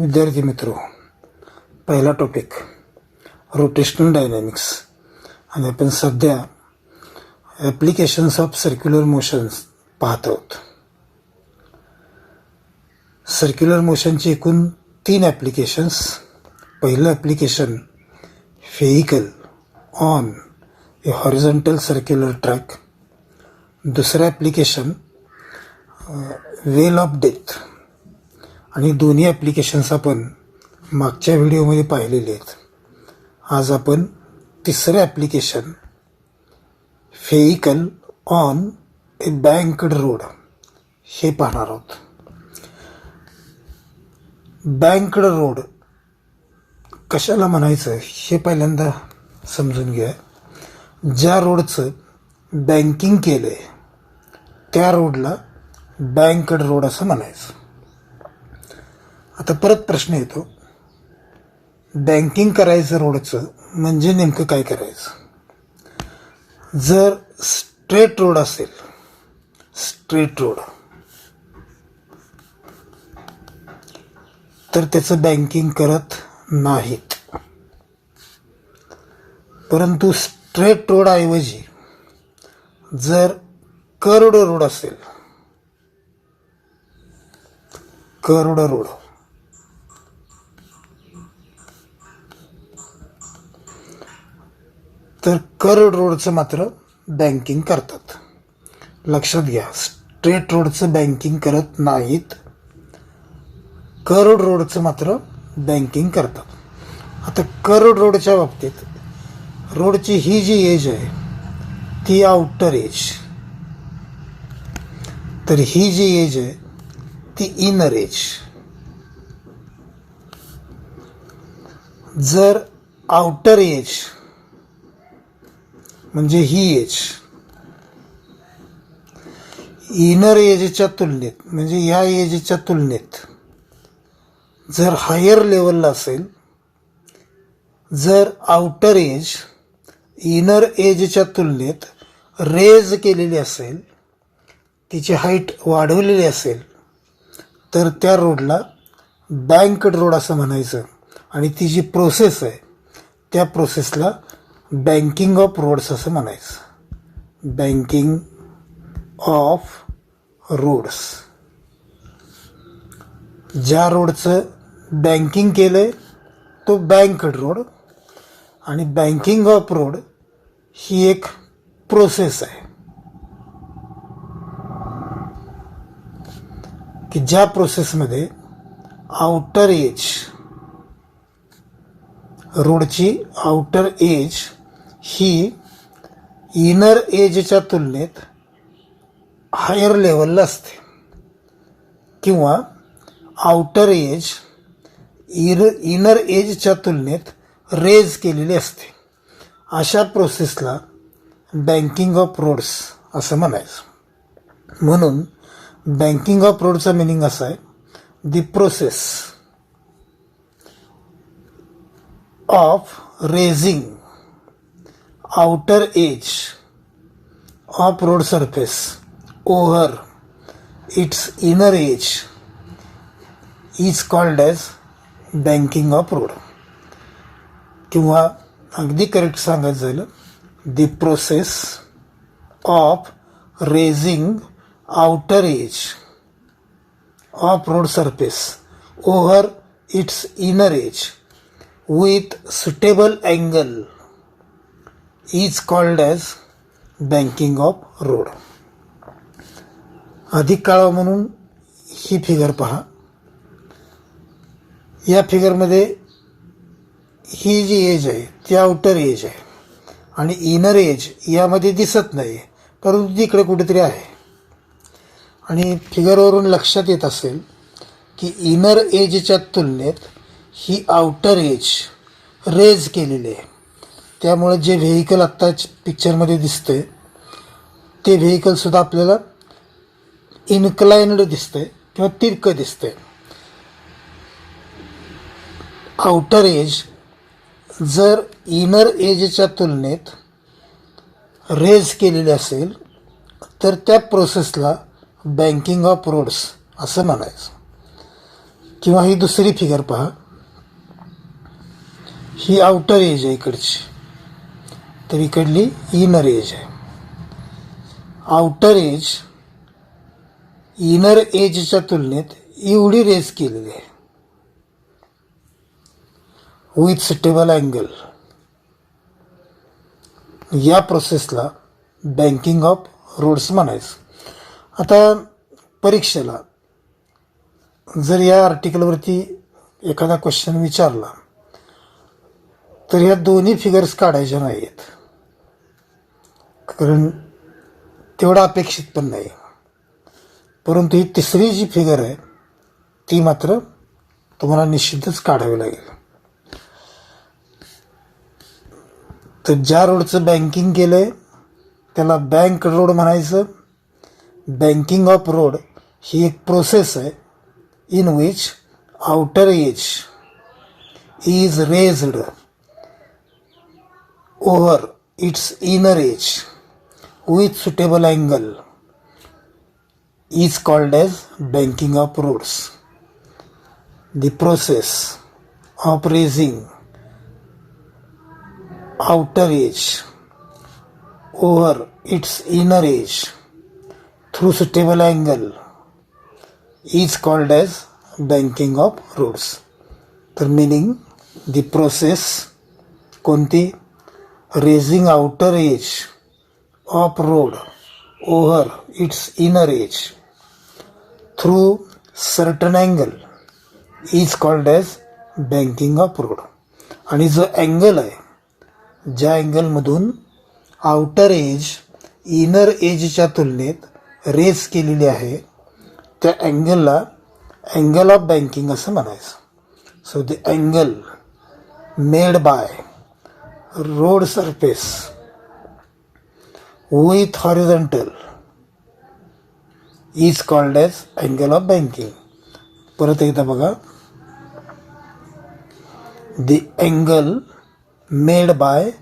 विद्यार्थी मित्रो, पहिला टॉपिक रोटेशनल डायनॅमिक्स आणि आपण सध्या ॲप्लिकेशन्स ऑफ सर्क्युलर मोशन्स पाहत आहोत. सर्क्युलर मोशनचे एकूण 3 ॲप्लिकेशन्स. पहिलं application vehicle on A horizontal circular track. दुसरं ॲप्लिकेशन वेल ऑफ डेथ. आणि दोन्ही ॲप्लिकेशन्स आपण मागच्या व्हिडिओमध्ये पाहिलेले आहेत. आज आपण तिसरं application vehicle on a banked road हे पाहणार आहोत. बँक्ड रोड कशाला म्हणायचं हे पहिल्यांदा समजून घ्या. ज्या रोडचं बँकिंग केलं आहे त्या रोडला बँक्ड रोड असं म्हणायचं. आता परत प्रश्न येतो, बँकिंग करायचं रोडचं म्हणजे नेमकं काय करायचं. जर स्ट्रेट रोड असेल, स्ट्रेट रोड, तर त्याचं बँकिंग करत नाहीत. परंतु स्ट्रेट रोड ऐवजी जर कर्व्ड रोड असेल, कर्व्ड रोड, तर कर्व्ड रोडचं मात्र बँकिंग करतात. लक्षात घ्या, स्ट्रेट रोडचं बँकिंग करत नाहीत, कर्व्ड रोडचं मात्र बँकिंग करतात. आता कर्व्ड रोडच्या बाबतीत रोडची ही जी एज आहे ती आउटर एज, तर ही जी एज आहे ती इनर एज. जर आउटर एज म्हणजे ही एज इनर एजच्या तुलनेत, म्हणजे या एजच्या तुलनेत जर हायर लेवलला असेल, जर आउटर एज इनर एजच्या तुलनेत रेज केलेली असेल, तिची हाईट वाढवलेली असेल, तर त्या रोडला बँक्ड रोड असं म्हणायचं. आणि ती जी प्रोसेस आहे त्या प्रोसेसला बँकिंग ऑफ रोड्स असं म्हणायचं. Banking of roads. ज्या रोडचं बँकिंग केलं आहे तो बँक्ड रोड. आणि बँकिंग ऑफ रोड ही एक प्रोसेस आहे की ज्या प्रोसेसमध्ये आउटर एज, रोडची आउटर एज ही इनर एजच्या तुलनेत हायर लेवलला असते, किंवा आउटर एज इनर एजच्या तुलनेत रेज केलेली असते. अशा प्रोसेसला बँकिंग ऑफ रोड्स असं म्हणायचं. म्हणून बँकिंग ऑफ रोडचा मिनिंग असा आहे, the process of raising outer edge of road surface over its inner edge is called as banking of road. किंवा अगदी करेक्ट सांगायचं झालं, the process of raising outer age of road surface over it's inner age with suitable angle is called as banking of road. अधिक काळा म्हणून ही figure पहा. या फिगरमध्ये ही जी age आहे ती आउटर एज आहे आणि इनर एज यामध्ये दिसत नाही, परंतु ती इकडे कुठेतरी आहे. आणि फिगरवरून लक्षात येत असेल की इनर एजच्या तुलनेत ही आउटर एज रेज केलेली आहे. त्यामुळे जे व्हेइकल आत्ता पिक्चरमध्ये दिसतंय ते व्हेइकलसुद्धा आपल्याला इन्क्लाइन्ड दिसतंय किंवा तिरकं दिसतंय. आउटर एज जर इनर एजच्या तुलनेत रेज केलेली असेल तर त्या प्रोसेसला बँकिंग ऑफ रोड्स असं म्हणायचं. किंवा ही दुसरी फिगर पहा, ही आउटर एज आहे इकडची, तर इकडली इनर एज आहे. आउटर एज इनर एजच्या तुलनेत एवढी रेज केलेली आहे विथ सुटेबल अँगल. या प्रोसेसला बँकिंग ऑफ रोड्स म्हणायचं. आता परीक्षेला जर या आर्टिकलवरती एखादा क्वेश्चन विचारला तर ह्या दोन्ही फिगर्स काढायच्या नाही आहेत, कारण तेवढा अपेक्षित पण नाही. परंतु ही तिसरी जी फिगर आहे ती मात्र तुम्हाला निश्चितच काढावी लागेल. तर ज्या रोडचं बँकिंग केलं आहे त्याला बँक रोड म्हणायचं. बँकिंग ऑफ रोड ही एक प्रोसेस आहे in which outer age is raised over it's inner age with suitable angle is called as banking of roads. The process of raising outer edge over its inner edge through suitable angle is called as banking of roads. तर meaning the process कोणती, raising outer edge of road over its inner edge through certain angle is called as banking of road. आणि जो angle आहे, ज्या अँगलमधून outer age inner एजच्या तुलनेत raise केलेली आहे त्या अँगलला अँगल ऑफ बँकिंग असं म्हणायचं. So the angle made by road surface with horizontal is called as angle of banking. परत एकदा बघा, the angle made by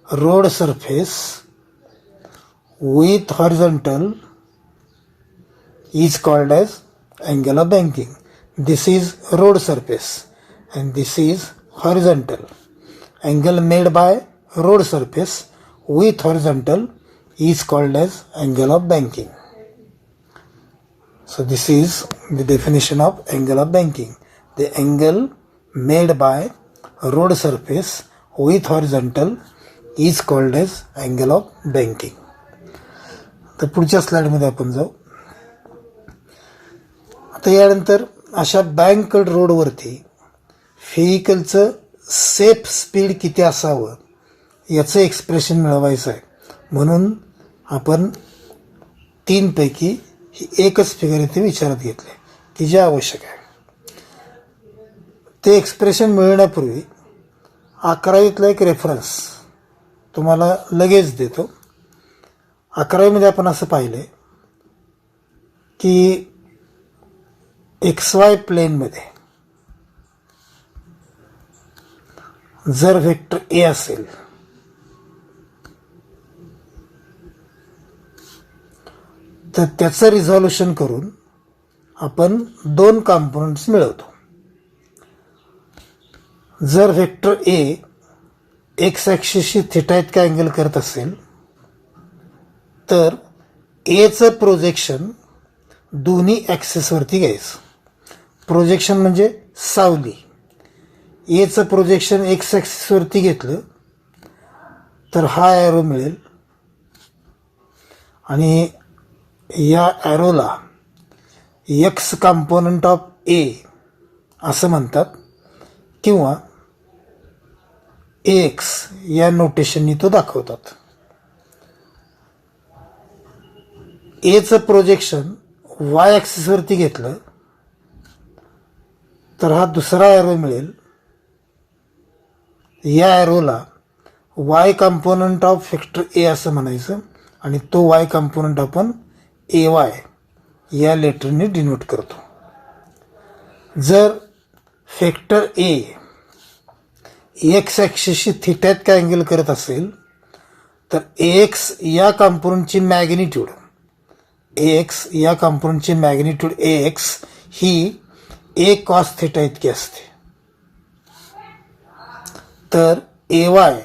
road surface with horizontal is called as angle of banking. This is road surface and this is horizontal. Angle made by road surface with horizontal is called as angle of banking. So this is the definition of angle of banking. The angle made by road surface with horizontal is called as angle of banking. तर पुढच्या स्लाइडमध्ये आपण जाऊ. आता यानंतर अशा बँकड रोडवरती व्हेकलचं safe speed किती असावं याचं एक्सप्रेशन मिळवायचं आहे. म्हणून आपण 3 पैकी ही एकच फिगर इथे विचारात घेतली की जे आवश्यक आहे. ते एक्सप्रेशन मिळवण्यापूर्वी 11वीतला एक रेफरन्स तुम्हाला लगेच देतो. 11वीमध्ये आपण असं पाहिलं की XY प्लेनमध्ये जर व्हेक्टर ए असेल तर त्याचं रिझॉल्युशन करून आपण 2 कॉम्पोनंट्स मिळवतो. जर व्हेक्टर ए एक्स ॲक्सिसशी थिटा इतका अँगल करत असेल तर एचं प्रोजेक्शन दोन्ही ॲक्सिसवरती घ्यायचं. प्रोजेक्शन म्हणजे सावली. एचं प्रोजेक्शन एक्स ॲक्सिसवरती घेतलं तर हा ॲरो मिळेल आणि या ॲरोला एक्स कंपोनंट ऑफ ए असं म्हणतात किंवा एक्स या नोटेशननी तो दाखवतात. एचं प्रोजेक्शन वाय ॲक्सिसवरती घेतलं तर हा दुसरा ॲरो मिळेल. या ॲरोला Y component of vector A असं म्हणायचं आणि तो वाय कंपोनंट आपण ए वाय या लेटरने डिनोट करतो. जर व्हेक्टर ए एक्स ॲक्सिसशी थिटा इतका अँगल करत असेल तर एक्स या कंपोनंटची मॅग्निट्यूड एक्स ही ए कॉस थिटा इतकी असते. तर ए वाय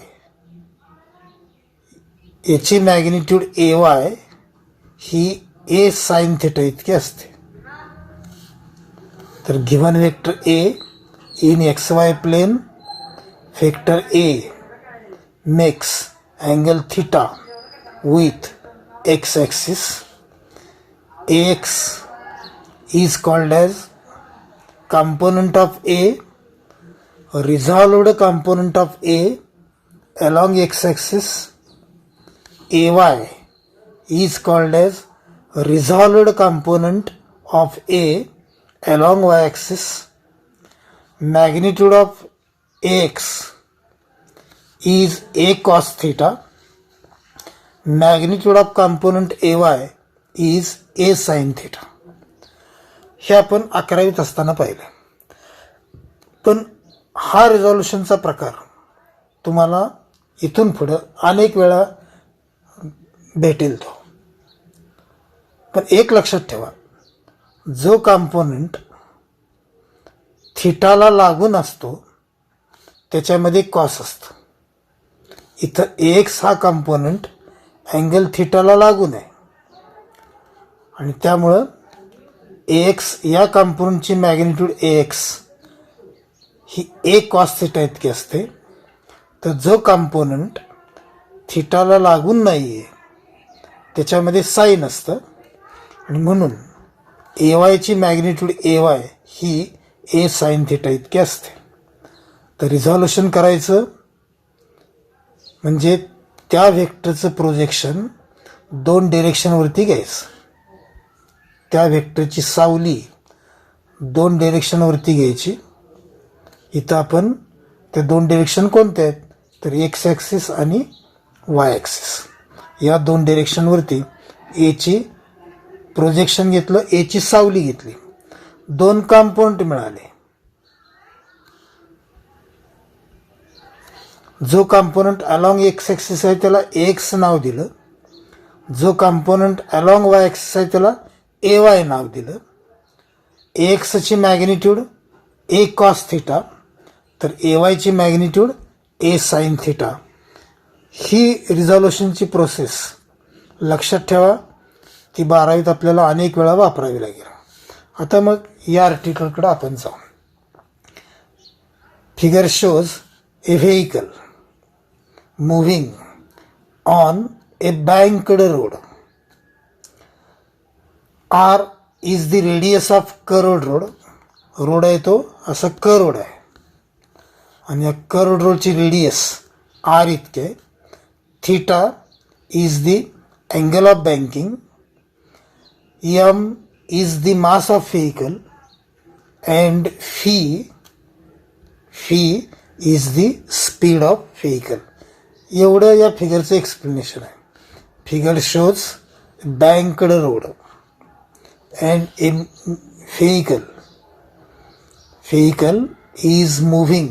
याची मॅग्निट्यूड ए वाय ही ए साइन थिटा इतकी असते. तर given vector A in x y plane, vector A makes angle theta with x axis. Ax is called as component of A, resolved component of A along x axis. Ay is called as resolved component of A along y axis. Magnitude of Ax is A cos theta. Magnitude of component A Y is a sign theta. हे आपण 11वीत असताना पाहिलं. पण हा रिझॉल्युशनचा प्रकार तुम्हाला इथून पुढं अनेक वेळा भेटेल तो. पण एक लक्षात ठेवा, जो कंपोनंट थिटाला लागून असतो त्याच्यामध्ये कॉस असतं. इथं एक्स हा कंपोनंट अँगल थिटाला लागून आहे आणि त्यामुळं एक्स या कंपोनंटची मॅग्निट्यूड एक्स ही ए कॉस थिटा इतकी असते. तर जो कंपोनंट थिटाला लागून नाही आहे त्याच्यामध्ये साईन असतं आणि म्हणून ए वायची मॅग्निट्यूड ए वाय ही ए साइन थिटा इतकी असते. तर रिझॉल्युशन करायचं म्हणजे त्या व्हेक्टरचं प्रोजेक्शन 2 डिरेक्शनवरती घ्यायचं. त्या व्हेक्टरची सावली 2 डिरेक्शनवरती घ्यायची. इथं आपण ते 2 डिरेक्शन कोणते आहेत तर एक्स ॲक्सिस आणि वाय ॲक्सिस या 2 डिरेक्शनवरती एची प्रोजेक्शन घेतलं, एची सावली घेतली, 2 कंपोनंट मिळाले. जो कंपोनंट अलॉंग एक्स ॲक्सिस आहे त्याला एक्स नाव दिलं, जो कंपोनंट अलॉंग वाय ॲक्सिस आहे त्याला ए वाय नाव दिलं. एक्सची मॅग्निट्यूड ए कॉस थिटा तर ए वायची मॅग्निट्यूड ए साइन थिटा. ही रिझॉल्युशनची प्रोसेस लक्षात ठेवा, ती 12वीत आपल्याला अनेक वेळा वापरावी लागेल. आता मग या आर्टिकलकडे आपण जाऊ. Figure shows a vehicle moving on a banked road. R is the radius of curved road. Road आहे तो असा कर्वड आहे आणि या कर्वड रोडची रेडियस आर इतके. Theta is the angle of banking. M is the mass of vehicle and v is the speed of vehicle. एवढं या फिगरचं एक्सप्लेनेशन आहे. Figure shows banked road and a vehicle is moving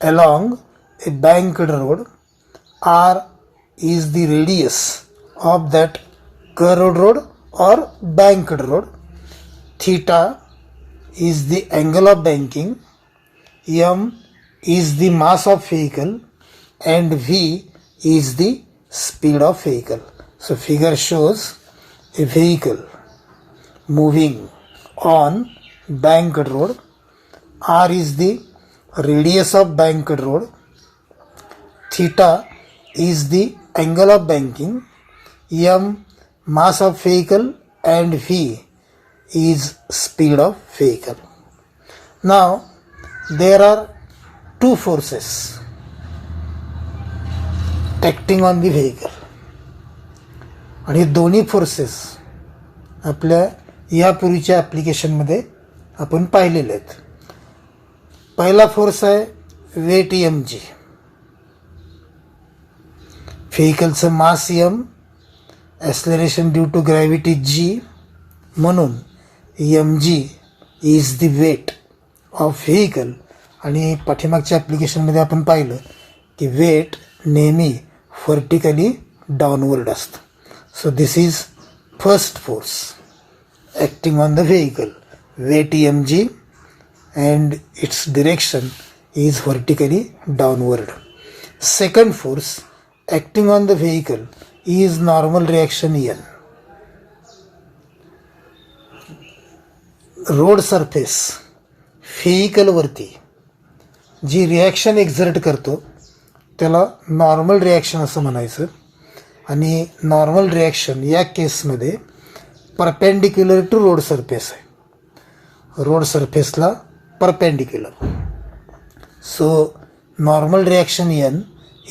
along a banked road. R is the radius of that curved road or banked road. Theta is the angle of banking. M is the mass of vehicle and V is the speed of vehicle. So figure shows a vehicle moving on banked road. R is the radius of banked road. Theta is the angle of banking. M mass of vehicle and V is speed of vehicle. Now there are 2 forces acting on the vehicle आणि दोन्ही forces आपल्या यापूर्वीच्या ॲप्लिकेशनमध्ये आपण पाहिलेले आहेत. पहिला force आहे weight M G. व्हेइकलचं mass M, acceleration due to gravity G, म्हणून M G is the weight of vehicle. आणि पाठीमागच्या ॲप्लिकेशनमध्ये आपण पाहिलं की वेट नेहमी व्हर्टिकली डाऊनवर्ड असतं. So this is first force acting on the vehicle, weight M G and its direction is vertically downward. Second force acting on the vehicle is normal reaction N. Road surface व्हेइकलवरती जी reaction exert करतो त्याला normal reaction असं म्हणायचं. आणि normal reaction या केसमध्ये perpendicular to road surface आहे, रोड सरफेसला perpendicular. So normal reaction N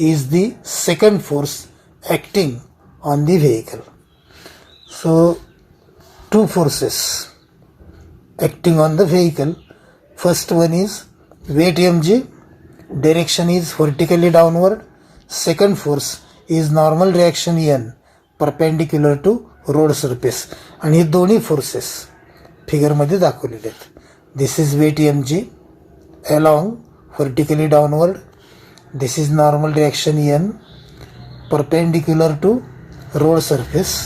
is the second force acting on the vehicle. So two forces acting on the vehicle. First one is weight mg, direction is vertically downward. Second force is normal reaction n, perpendicular to road surface. आणि हे दोन्ही forces फिगरमध्ये दाखवलेले आहेत. दिस is weight mg along vertically downward. This is normal reaction n, perpendicular to road surface.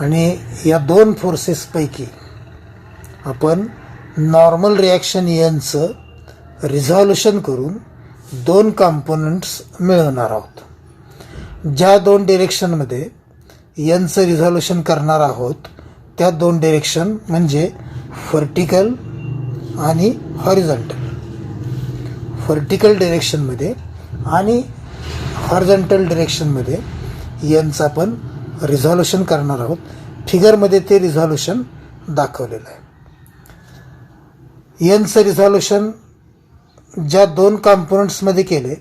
आणि या दोन फोर्सेसपैकी आपण normal reaction एनचं resolution करून दोन कॉम्पोनंट्स मिळवणार आहोत. ज्या दोन डिरेक्शनमध्ये एनचं रिझॉल्युशन करणार आहोत त्या दोन डिरेक्शन म्हणजे व्हर्टिकल आणि हॉरिझॉन्टल. व्हर्टिकल डिरेक्शनमध्ये आणि हॉरिझॉन्टल डिरेक्शनमध्ये एनचं आपण रिझॉल्युशन करणार आहोत. फिगरमध्ये ते रिझॉल्युशन दाखवलेलं आहे. एनचं रिझॉल्युशन ज्या दोन कॉम्पोनंट्समध्ये केले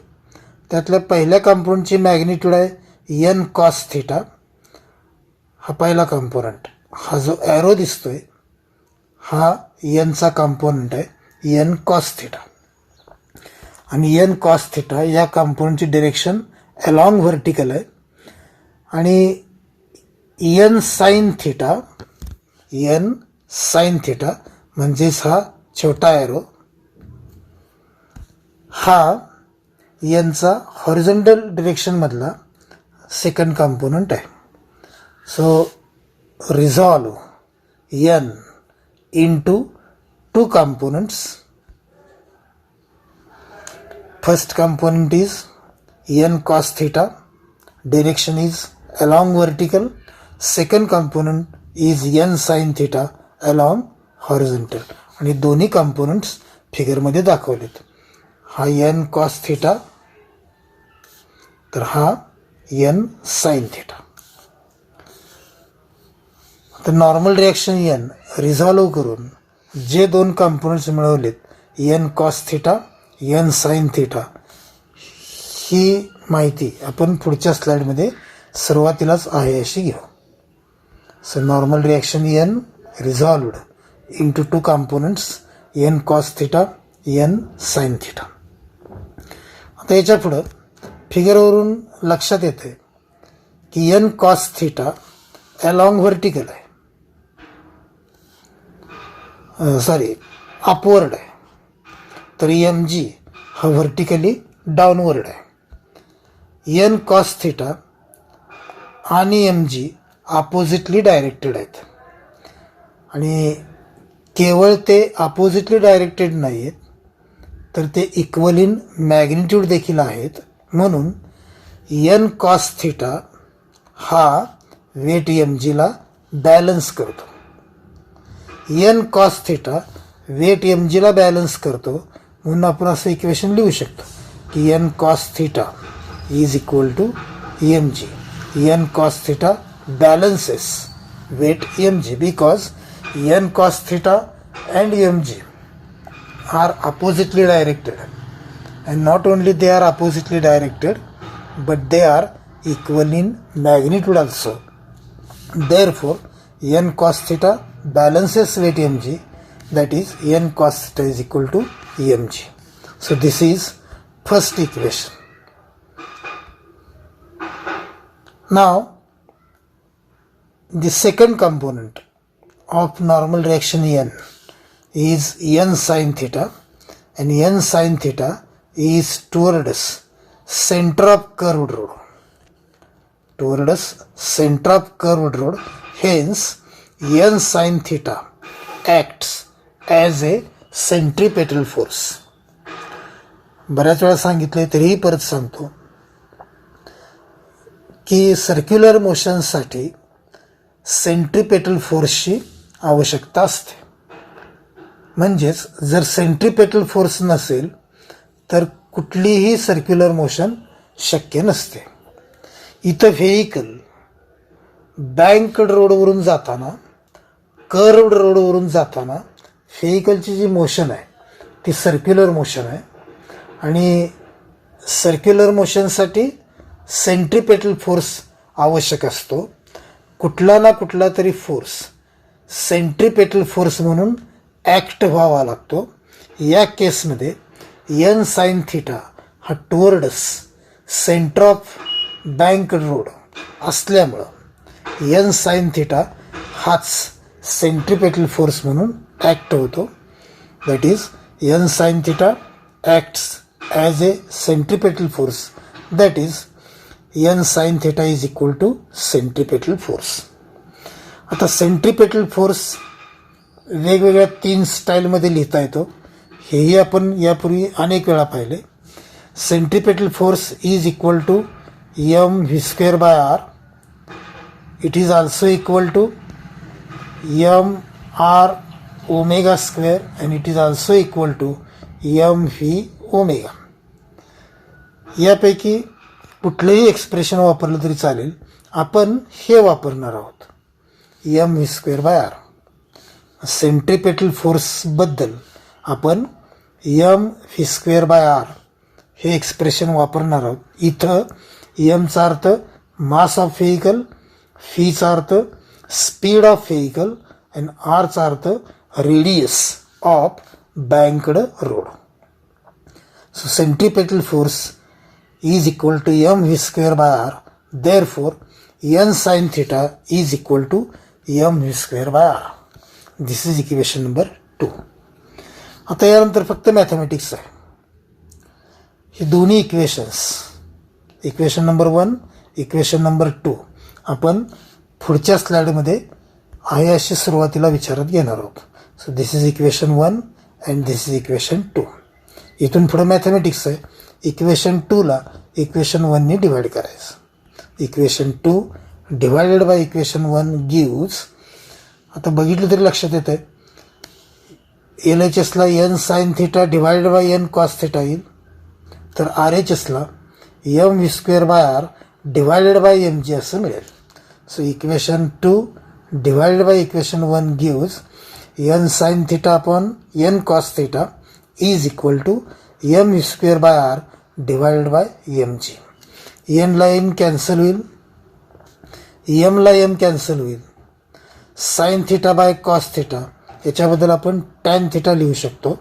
त्यातल्या पहिल्या कॉम्पोनंटची मॅग्निट्यूड आहे एन कॉस थिटा. हा पहिला कॉम्पोनंट, हा जो ॲरो दिसतोय हा एनचा कॉम्पोनंट आहे एन कॉस थिटा. आणि एन कॉस थिटा या कॉम्पोनंटची डिरेक्शन अलॉंग व्हर्टिकल आहे. आणि n sine theta, N sine theta म्हणजेच हा छोटा ॲरो, हा एनचा हॉरिझॉन्टल डिरेक्शनमधला सेकंड कॉम्पोनंट आहे. So resolve n into two components. First component is n cos theta, direction is along vertical. Second component is n sin theta along horizontal. आणि दोन्ही components फिगरमध्ये दाखवलेत. हा n cos थिटा तर हा n sin theta. तर normal reaction n resolve करून जे दोन कॉम्पोनंट्स मिळवलेत n cos theta n sin theta, ही माहिती आपण पुढच्या स्लाइडमध्ये सुरुवातीलाच आहे अशी घेऊ. So normal reaction N resolved into two components N cos theta N sine theta. आता याच्या पुढं फिगरवरून लक्षात येते की N cos theta along vertical आहे, अपवर्ड आहे, तर एम जी हा व्हर्टिकली डाऊनवर्ड आहे. एन कॉस थिटा आणि एम जी अपोजिटली डायरेक्टेड आहेत. आणि केवळ ते अपोजिटली डायरेक्टेड नाही आहेत तर ते इक्वल इन मॅग्निट्यूड देखील आहेत. म्हणून एन कॉस थिटा हा वेट एम जीला बॅलन्स करतो. N cos theta weight m जीला बॅलन्स करतो म्हणून आपण असं इक्वेशन लिहू शकतो की N cos theta is equal to mg. n cos theta balances weight mg because n cos theta and mg are oppositely directed, and not only they are oppositely directed but they are equal in magnitude also. Therefore n cos theta balances weight mg, that is n cos theta is equal to mg. So this is first equation. Now the second component of normal reaction n is n sin theta, and n sin theta is towards center of curved road. Towards center of curved road. Hence n sin theta acts as a centripetal force. बऱ्याच वेळा सांगितले तरीही परत सांगतो की circular मोशनसाठी centripetal फोर्सची आवश्यकता असते. म्हणजेच जर सेंट्रिपेटल फोर्स नसेल तर कुठलीही सर्क्युलर मोशन शक्य नसते. इथं व्हेइकल बँक्ड रोडवरून जाताना, कर्व्ड रोडवरून जाताना व्हेइकलची जी मोशन आहे ती सर्क्युलर मोशन आहे आणि सर्क्युलर मोशनसाठी सेंट्रिपेटल फोर्स आवश्यक असतो. कुठला ना कुठला तरी फोर्स सेंट्रिपेटल फोर्स म्हणून ॲक्ट व्हावा लागतो. या केसमध्ये एन साइन थिटा हा towards centre of banked road असल्यामुळं एन साइन थिटा हाच सेंट्रिपेटल फोर्स म्हणून ॲक्ट होतो. That is n sine theta acts as a centripetal force. That is n sine theta is equal to centripetal force. आता centripetal force वेगवेगळ्या 3 स्टाईलमध्ये लिहिता येतो. हेही आपण यापूर्वी अनेक वेळा पाहिले. Centripetal force is equal to m V square by r. It is also equal to m r omega square and it is also equal to m v omega. यापैकी कुठलंही एक्सप्रेशन वापरलं तरी चालेल. आपण हे वापरणार आहोत M V square by R. Centripetal फोर्सबद्दल आपण M V square by R हे एक्सप्रेशन वापरणार आहोत. इथं एमचा अर्थ मास ऑफ व्हेइकल, फीचा अर्थ स्पीड ऑफ व्हेइकल आणि आरचा अर्थ radius of banked road. So centripetal force is equal to m v square by r. Therefore, n sin theta is equal to m v square by r. This is equation number 2. आता यानंतर फक्त mathematics आहे. हे दोन्ही equation number 1, equation number 2 आपण पुढच्या स्लाइडमध्ये आहे अशी सुरुवातीला विचारात घेणार आहोत. So this is equation 1 and this is equation 2. इथून पुढे मॅथमॅटिक्स आहे. इक्वेशन 2ला इक्वेशन 1ने डिवाइड करायचं. Equation 2 divided by equation 1 gives, आता बघितलं तरी लक्षात येतं आहे, एल एच एसला N sine theta divided by N cos theta येईल. तर आर एच एसला M V square by R divided by M G असं मिळेल. So equation 2 divided by equation 1 gives n sine theta upon n cos theta is equal to m V square by R divided by M g. एनला N cancel होईल, एमला m cancel होईल. Sine theta by cos theta याच्याबद्दल आपण tan theta लिहू शकतो.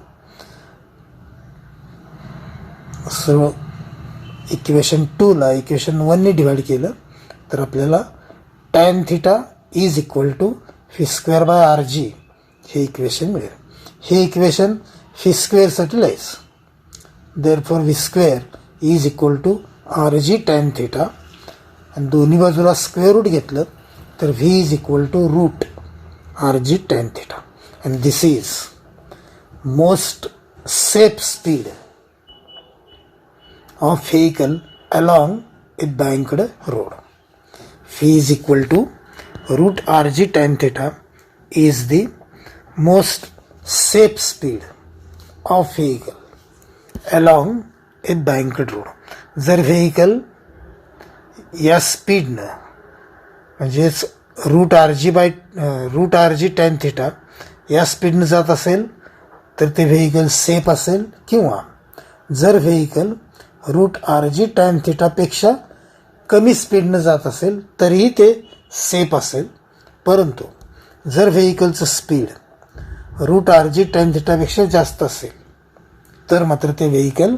So equation 2ला equation 1ने डिवाइड केलं तर आपल्याला tan theta is equal to v square by R g हे इक्वेशन मिळेल. हे इक्वेशन व्ही स्क्वेअरसाठी लिहायचं. Therefore v square is equal to rg tan theta आणि दोन्ही बाजूला स्क्वेअर रूट घेतलं तर v is equal to root rg tan theta and this is most safe speed of vehicle along a banked road. v is equal to root rg tan theta is the most safe speed of vehicle along a banked road. जर vehicle या स्पीडनं म्हणजेच root R G tan theta या स्पीडनं जात असेल तर ते व्हेइकल सेफ असेल, किंवा जर vehicle root R G tan थिटापेक्षा कमी स्पीडनं जात असेल तरीही ते सेफ असेल. परंतु जर व्हेइकलचं speed root R G tan थिटापेक्षा जास्त असेल तर मात्र ते व्हेइकल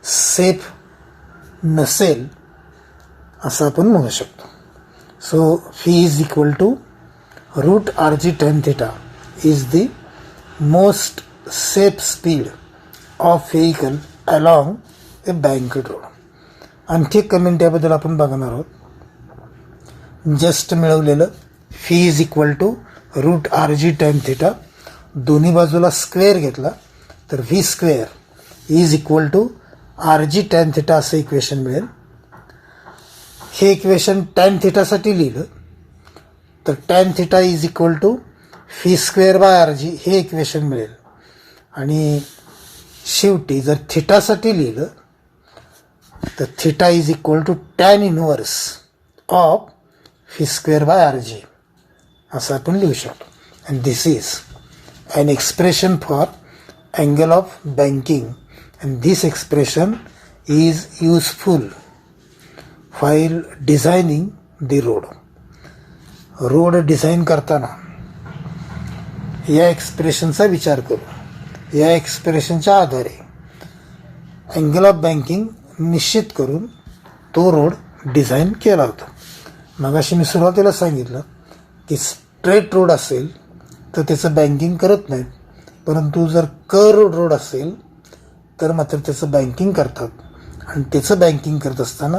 सेफ नसेल असं आपण म्हणू शकतो. So V is equal to root R G tan theta is the most safe speed of vehicle along a banked road. आणखी एक कमेंट याबद्दल आपण बघणार आहोत. जस्ट मिळवलेलं V is equal to root R G tan theta दोन्ही बाजूला square घेतला तर V square is equal to R G tan theta असं इक्वेशन मिळेल. हे इक्वेशन टॅन थिटासाठी लिहिलं तर tan theta is equal to v square by R g हे इक्वेशन मिळेल. आणि शेवटी जर थिटासाठी लिहिलं तर theta is equal to tan inverse of v square by R G असं आपण लिहू शकतो. And this is an expression for angle of banking, and this expression is useful while designing the road. Road design करताना या एक्सप्रेशनचा विचार करू. या एक्सप्रेशनच्या आधारे अँगल ऑफ बँकिंग निश्चित करून तो रोड डिझाईन केला होता. मगाशी मी सुरुवातीला सांगितलं की स्ट्रेट रोड असेल तर त्याचं बँकिंग करत नाहीत, परंतु जर कर्व रोड असेल तर मात्र त्याचं बँकिंग करतात. आणि त्याचं बँकिंग करत असताना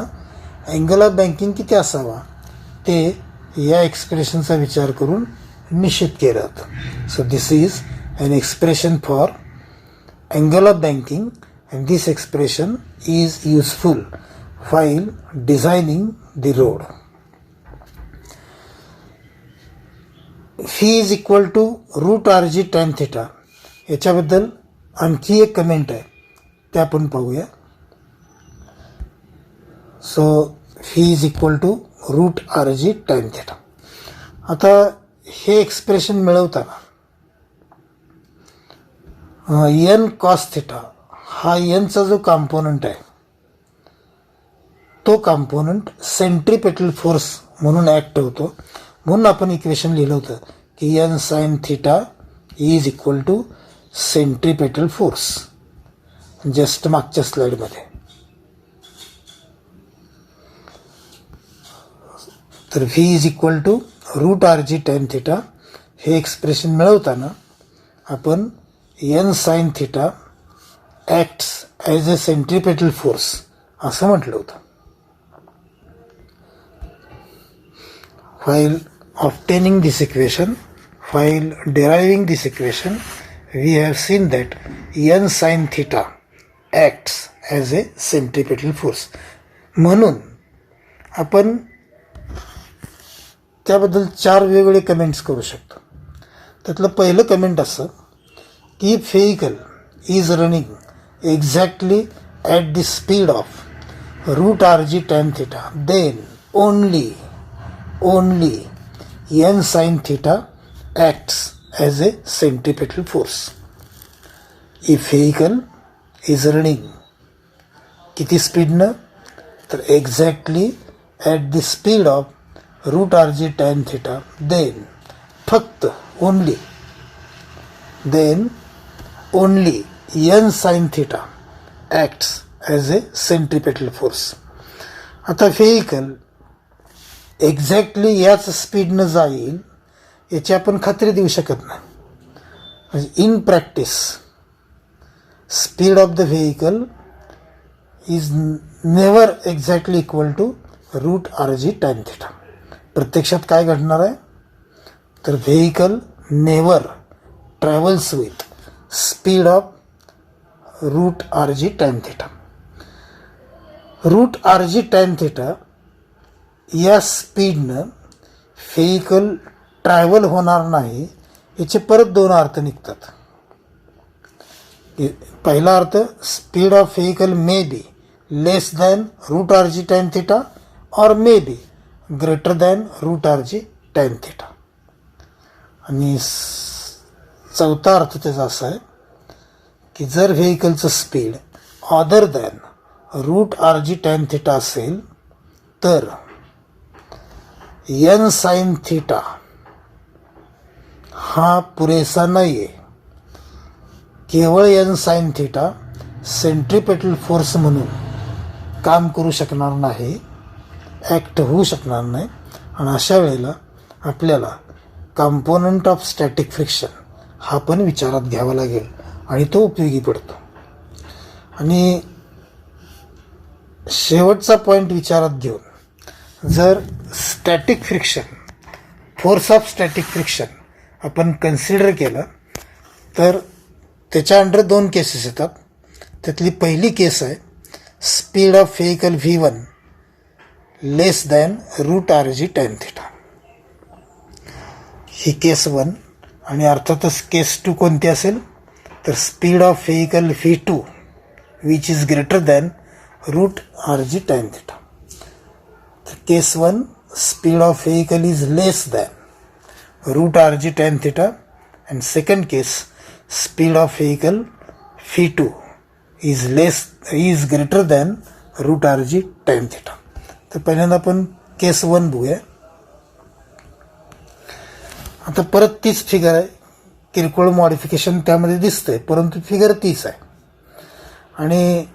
अँगल ऑफ बँकिंग किती असावा ते या एक्सप्रेशनचा विचार करून निश्चित केलं जातं. So this is an expression for angle of banking and this expression is useful while designing the road. V is equal to root R G tan theta याच्याबद्दल आणखी एक कमेंट आहे ते आपण पाहूया. So V is equal to root R G tan theta. आता हे expression मिळवताना एन कॉस थिटा हा एनचा जो कॉम्पोनंट आहे तो कॉम्पोनंट सेंट्रीपेटल फोर्स म्हणून ॲक्ट होतो. म्हणून आपण इक्वेशन लिहिलं होतं की n sine theta is equal to centripetal force, just मागच्या स्लाईडमध्ये. तर v is equal to root R G tan theta हे एक्सप्रेशन मिळवताना आपण n sine theta acts as a centripetal force असं म्हटलं होतं. While obtaining this equation, while deriving this equation, we have seen that n sin theta acts as a centripetal force. म्हणून आपण त्याबद्दल 4 वेगवेगळे कमेंट्स करू शकतो. त्यातलं पहिलं कमेंट असं की vehicle is running exactly at the speed of root R G tan theta, then only n sin theta acts as a centripetal force. If vehicle is running किती स्पीडनं तर exactly at the speed of root R G tan theta, then फक्त only n sin theta acts as a centripetal force. आता vehicle exactly याच स्पीडनं जाईल याची आपण खात्री देऊ शकत नाही. म्हणजे in practice speed of the vehicle is never exactly equal to root R G tan theta. प्रत्यक्षात काय घडणार आहे तर vehicle never travels with speed of root R G tan theta. Root R G tan theta या स्पीडनं vehicle travel होणार नाही याचे परत 2 अर्थ निघतात. पहिला अर्थ, speed of vehicle may be less than root R G tan theta और may be greater than root R G tan theta. आणि चौथा अर्थ त्याचा असा आहे की जर व्हेइकलचं speed other than root R G tan theta असेल तर एन साइन थिटा हा पुरेसा नाही आहे. केवळ n sine theta centripetal force म्हणून काम करू शकणार नाही, ॲक्ट होऊ शकणार नाही. आणि अशा वेळेला आपल्याला कॉम्पोनंट ऑफ स्टॅटिक फ्रिक्शन हा पण विचारात घ्यावा लागेल आणि तो उपयोगी पडतो. आणि शेवटचा पॉईंट विचारात घेऊन जर static friction, force of static friction आपण कन्सिडर केलं तर त्याच्या अंडर 2 केसेस येतात. त्यातली पहिली केस आहे speed of vehicle V1 less than √RG tan θ. ही केस 1. आणि अर्थातच केस 2 कोणती असेल तर speed of vehicle V2 which is greater than √RG tan θ. तर केस 1 speed of vehicle is less than √RG tan θ. and second case speed of vehicle V2 is greater than √RG tan θ. तर पहिल्यांदा आपण केस 1 बघूया. आता परत तीच फिगर आहे, किरकोळ मॉडिफिकेशन त्यामध्ये दिसतंय, परंतु फिगर तीच आहे. आणि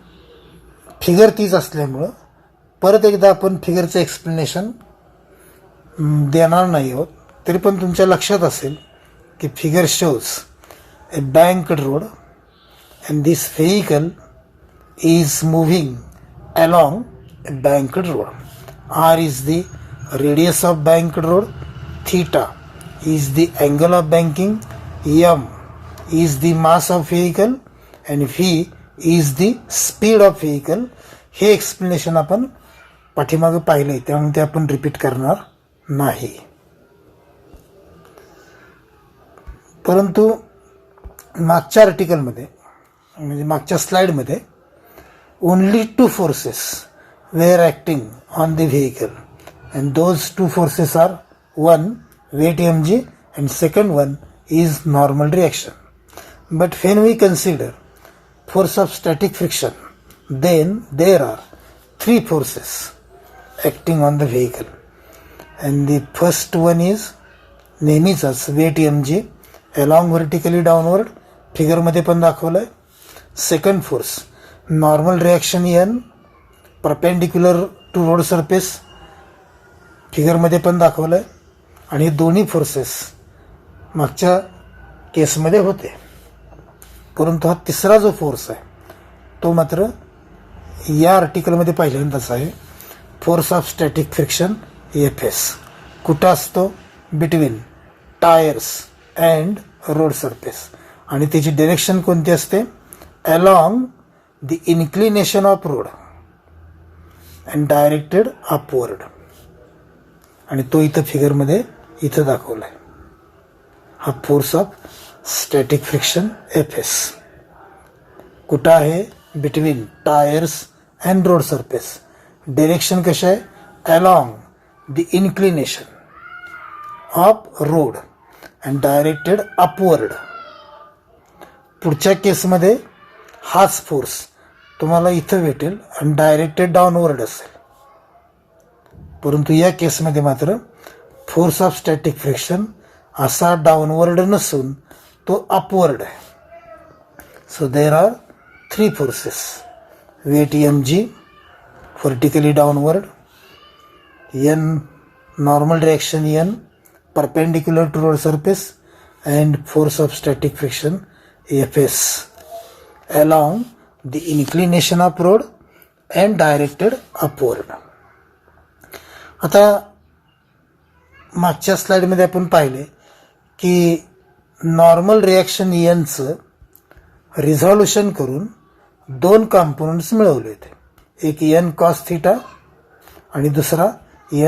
फिगर तीच असल्यामुळं परत एकदा आपण फिगरचं एक्सप्लेनेशन देणार नाही आहोत. तरी पण तुमच्या लक्षात असेल की figure shows a banked road and this vehicle is moving along a banked road. R is the radius of banked road, theta is the angle of banking, m is the mass of vehicle and v is the speed of vehicle. हे explanation आपण पाठीमागे पाहिले, त्यामुळे ते आपण repeat करणार नाही. परंतु मागच्या आर्टिकलमध्ये म्हणजे मागच्या स्लाइडमध्ये only 2 forces were acting on the vehicle and those 2 forces are 1 weight mg and second one is normal reaction. But when we consider force of static friction then there are 3 forces acting on the vehicle and the first one is नेहमीचाच weight mg along vertically downward, फिगरमध्ये पण दाखवलं आहे. Second force normal reaction n perpendicular to road surface, फिगरमध्ये पण दाखवलं आहे. आणि दोन्ही फोर्सेस मागच्या केसमध्ये होते. परंतु हा तिसरा जो फोर्स आहे तो मात्र या आर्टिकलमध्ये पहिल्यांदाच आहे. Force of static friction FS कुठं असतो? Between tyres and road surface. आणि त्याची डिरेक्शन कोणती असते? Along the inclination of road and directed upward. आणि तो इथं फिगरमध्ये इथं दाखवला आहे. हा force of static friction FS कुठं आहे? Between tyres and road surface. Direction कशा आहे? Along the inclination of road and directed upward. पुढच्या केसमध्ये हाच फोर्स तुम्हाला इथं भेटेल आणि डायरेक्टेड डाऊनवर्ड असेल. परंतु या केसमध्ये मात्र फोर्स ऑफ स्टॅटिक फ्रिक्शन असा डाऊनवर्ड नसून तो अपवर्ड आहे. So there are 3 forces weight mg vertically downward, n normal reaction n perpendicular to road surface and force of static friction FS along the inclination of road and directed upward. आता मागच्या स्लाइडमध्ये आपण पाहिले की normal reaction nचं resolution करून 2 components मिळवले होते. एक n cos θ आणि दुसरा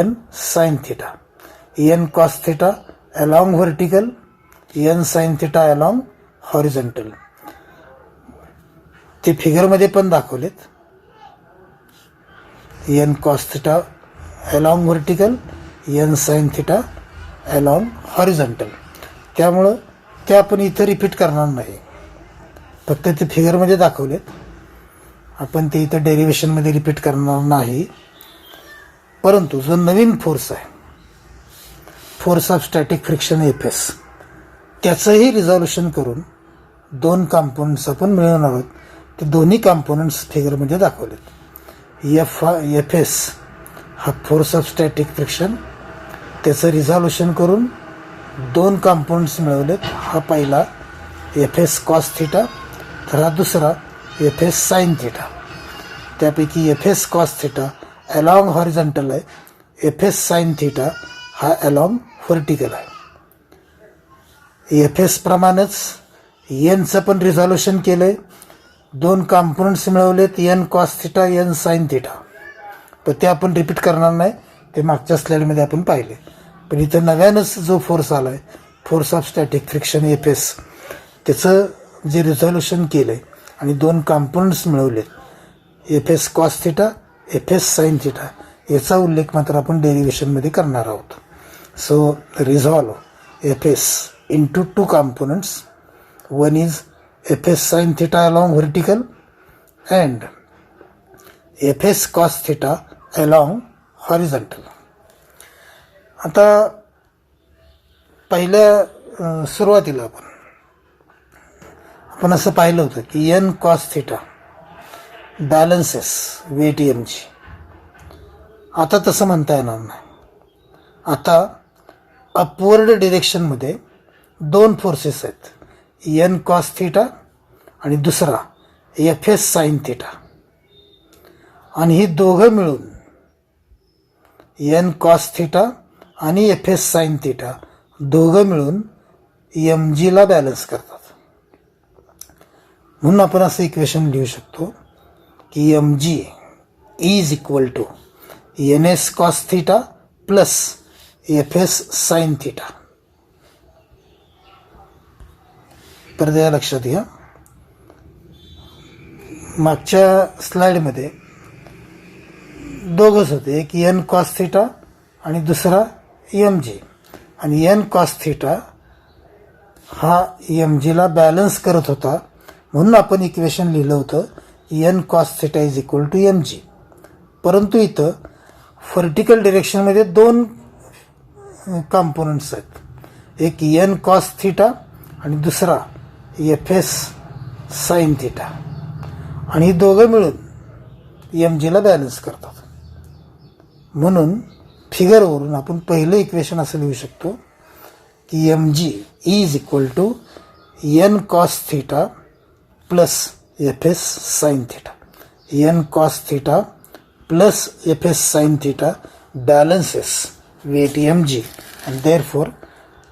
n sin θ. n cos θ along vertical, n sin θ along horizontal. ते फिगरमध्ये पण दाखवलेत. n cos θ along vertical, n sin θ along horizontal. त्यामुळं ते आपण इथं रिपीट करणार नाही, फक्त ते फिगरमध्ये दाखवलेत. आपण ते इथं डेरिव्हेशनमध्ये रिपीट करणार नाही. परंतु जो नवीन फोर्स आहे force of static friction FS त्याचंही रिझॉल्युशन करून 2 कॉम्पोनंट्स आपण मिळवणार आहोत. ते दोन्ही कॉम्पोनंट्स फिगरमध्ये दाखवलेत. FS हा फोर्स ऑफ स्टॅटिक फ्रिक्शन, त्याचं रिझॉल्युशन करून 2 कॉम्पोनंट्स मिळवलेत. हा पहिला FS cos θ, तर हा दुसरा FS sin θ. त्यापैकी FS cos θ अलॉंग हॉरिझॉन्टल आहे, FS sin θ हा अलॉंग व्हर्टिकल आहे. FS प्रमाणेच एनचं पण रिझॉल्युशन केलं आहे, दोन कॉम्पोनंट्स मिळवलेत, N cos theta N sine theta. पण ते आपण रिपीट करणार नाही, ते मागच्या स्लाईडमध्ये आपण पाहिले. पण इथं नव्यानंच जो फोर्स आला आहे, force of static friction F S, त्याचं जे रिझॉल्युशन केलं आहे आणि दोन कॉम्पोनंट्स मिळवलेत, F S cos theta F S sine theta, याचा उल्लेख मात्र आपण डेरिव्हेशनमध्ये करणार आहोत. So resolve F S into two components. One is F S sine theta along vertical and F S cos theta along horizontal. आता पहिल्या सुरुवातीला आपण असं पाहिलं होतं की N cos theta balances weight एमची. आता तसं म्हणता येणार नाही. आता अपवर्ड डिरेक्शनमध्ये दोन फोर्सेस आहेत, एन कॉस थिटा आणि दुसरा एफ एस साईन थिटा. आणि ही दोघं मिळून एन कॉस थिटा आणि एफ एस साईन थिटा दोघं मिळून एम जीला बॅलन्स करतात. म्हणून आपण असं इक्वेशन लिहू शकतो की m G is equal to n s cos theta plus F S sine theta. परत या लक्षात घ्या, मागच्या स्लाईडमध्ये दोघंच होते, एक एन कॉस थिटा आणि दुसरा एम जी. आणि एन कॉस थिटा हा एम जीला बॅलन्स करत होता, म्हणून आपण इक्वेशन लिहिलं होतं n cos theta is equal to M g. परंतु इथं व्हर्टिकल डिरेक्शनमध्ये दोन कॉम्पोनंट्स आहेत, एक एन कॉस थिटा आणि दुसरा एफ एस साईन थिटा. आणि ही दोघं मिळून एम जीला बॅलन्स करतात. म्हणून फिगरवरून आपण पहिलं इक्वेशन असं लिहू शकतो की m G is equal to N cos theta plus F S sine theta. N cos theta plus F S sine theta balances weight mg, and therefore